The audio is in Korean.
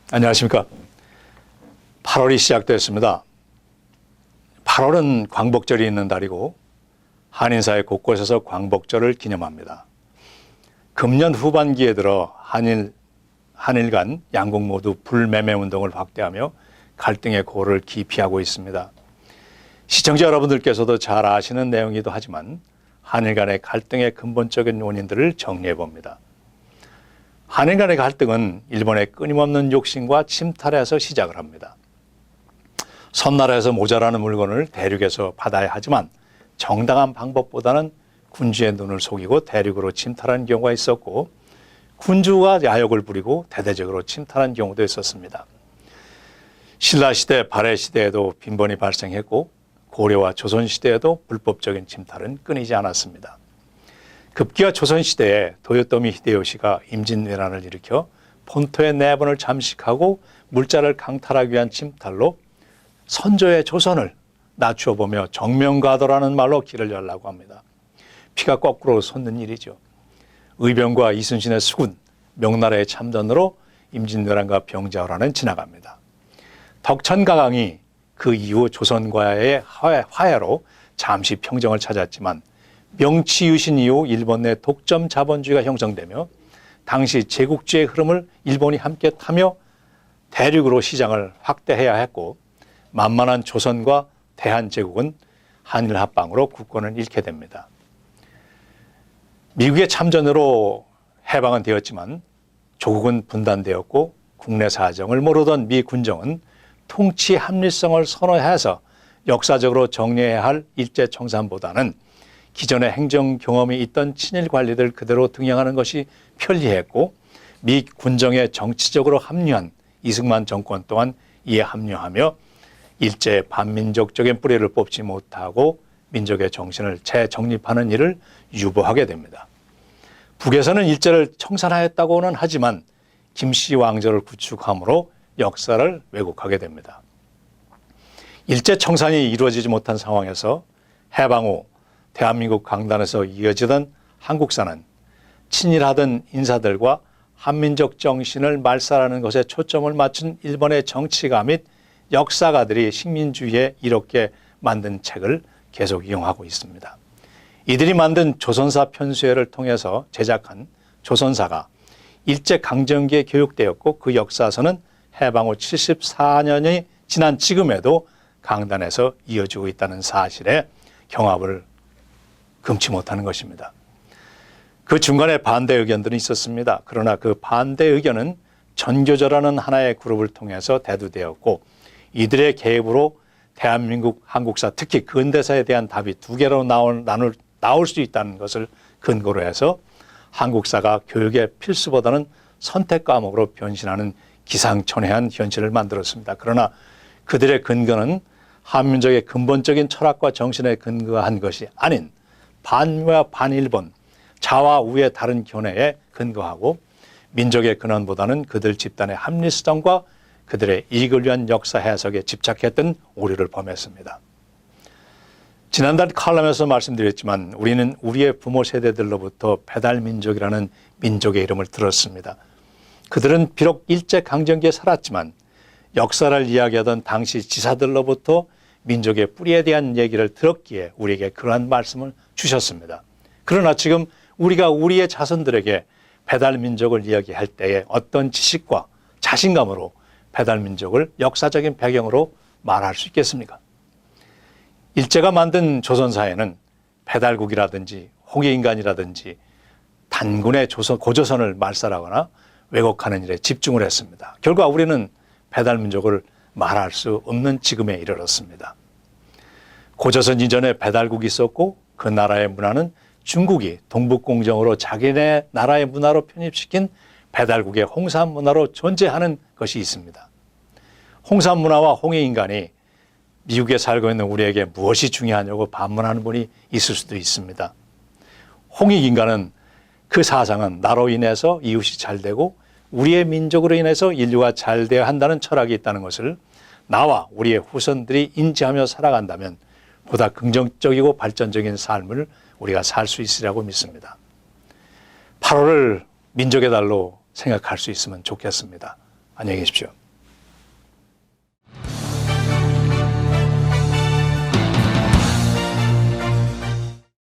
안녕하십니까. 8월이 시작됐습니다. 8월은 광복절이 있는 달이고 한인사회 곳곳에서 광복절을 기념합니다. 금년 후반기에 들어 한일 간 양국 모두 불매매 운동을 확대하며 갈등의 고를 기피하고 있습니다. 시청자 여러분들께서도 잘 아시는 내용이기도 하지만 한일 간의 갈등의 근본적인 원인들을 정리해 봅니다. 한일 간의 갈등은 일본의 끊임없는 욕심과 침탈에서 시작을 합니다. 섬나라에서 모자라는 물건을 대륙에서 받아야 하지만 정당한 방법보다는 군주의 눈을 속이고 대륙으로 침탈한 경우가 있었고, 군주가 야욕을 부리고 대대적으로 침탈한 경우도 있었습니다. 신라시대, 발해시대에도 빈번히 발생했고 고려와 조선시대에도 불법적인 침탈은 끊이지 않았습니다. 급기야 조선시대에 도요토미 히데요시가 임진왜란을 일으켜 본토의 내분을 잠식하고 물자를 강탈하기 위한 침탈로 선조의 조선을 낮추어 보며 정명가도라는 말로 길을 열라고 합니다. 피가 거꾸로 솟는 일이죠. 의병과 이순신의 수군, 명나라의 참전으로 임진왜란과 병자호란은 지나갑니다. 덕천가강이 그 이후 조선과의 화해로 잠시 평정을 찾았지만 명치유신 이후 일본 내 독점 자본주의가 형성되며 당시 제국주의 흐름을 일본이 함께 타며 대륙으로 시장을 확대해야 했고, 만만한 조선과 대한제국은 한일 합방으로 국권을 잃게 됩니다. 미국의 참전으로 해방은 되었지만 조국은 분단되었고, 국내 사정을 모르던 미 군정은 통치 합리성을 선호해서 역사적으로 정리해야 할 일제청산보다는 기존의 행정 경험이 있던 친일 관리들 그대로 등용하는 것이 편리했고, 미 군정에 정치적으로 합류한 이승만 정권 또한 이에 합류하며 일제 반민족적인 뿌리를 뽑지 못하고 민족의 정신을 재정립하는 일을 유보하게 됩니다. 북에서는 일제를 청산하였다고는 하지만 김씨 왕조를 구축함으로 역사를 왜곡하게 됩니다. 일제 청산이 이루어지지 못한 상황에서 해방 후 대한민국 강단에서 이어지던 한국사는 친일하던 인사들과 한민족 정신을 말살하는 것에 초점을 맞춘 일본의 정치가 및 역사가들이 식민주의에 이롭게 만든 책을 계속 이용하고 있습니다. 이들이 만든 조선사 편수회를 통해서 제작한 조선사가 일제강점기에 교육되었고, 그 역사서는 해방 후 74년이 지난 지금에도 강단에서 이어지고 있다는 사실에 경악을 금치 못하는 것입니다. 그 중간에 반대 의견들은 있었습니다. 그러나 그 반대 의견은 전교조라는 하나의 그룹을 통해서 대두되었고, 이들의 개입으로 대한민국 한국사, 특히 근대사에 대한 답이 두 개로 나올 수 있다는 것을 근거로 해서 한국사가 교육의 필수보다는 선택 과목으로 변신하는 기상천외한 현실을 만들었습니다. 그러나 그들의 근거는 한민족의 근본적인 철학과 정신에 근거한 것이 아닌 반미와 반일본, 자와 우의 다른 견해에 근거하고, 민족의 근원보다는 그들 집단의 합리성과 그들의 이익을 위한 역사 해석에 집착했던 오류를 범했습니다. 지난달 칼럼에서 말씀드렸지만 우리는 우리의 부모 세대들로부터 배달민족이라는 민족의 이름을 들었습니다. 그들은 비록 일제강점기에 살았지만 역사를 이야기하던 당시 지사들로부터 민족의 뿌리에 대한 얘기를 들었기에 우리에게 그러한 말씀을 주셨습니다. 그러나 지금 우리가 우리의 자손들에게 배달민족을 이야기할 때에 어떤 지식과 자신감으로 배달민족을 역사적인 배경으로 말할 수 있겠습니까? 일제가 만든 조선사회는 배달국이라든지 홍해인간이라든지 단군의 고조선을 말살하거나 왜곡하는 일에 집중을 했습니다. 결과 우리는 배달민족을 말할 수 없는 지금에 이르렀습니다. 고조선 이전에 배달국이 있었고, 그 나라의 문화는 중국이 동북공정으로 자기네 나라의 문화로 편입시킨 배달국의 홍산 문화로 존재하는 것이 있습니다. 홍산 문화와 홍해인간이 미국에 살고 있는 우리에게 무엇이 중요하냐고 반문하는 분이 있을 수도 있습니다. 홍익인간은 그 사상은 나로 인해서 이웃이 잘 되고 우리의 민족으로 인해서 인류가 잘 되어야 한다는 철학이 있다는 것을 나와 우리의 후손들이 인지하며 살아간다면 보다 긍정적이고 발전적인 삶을 우리가 살 수 있으리라고 믿습니다. 8월을 민족의 달로 생각할 수 있으면 좋겠습니다. 안녕히 계십시오.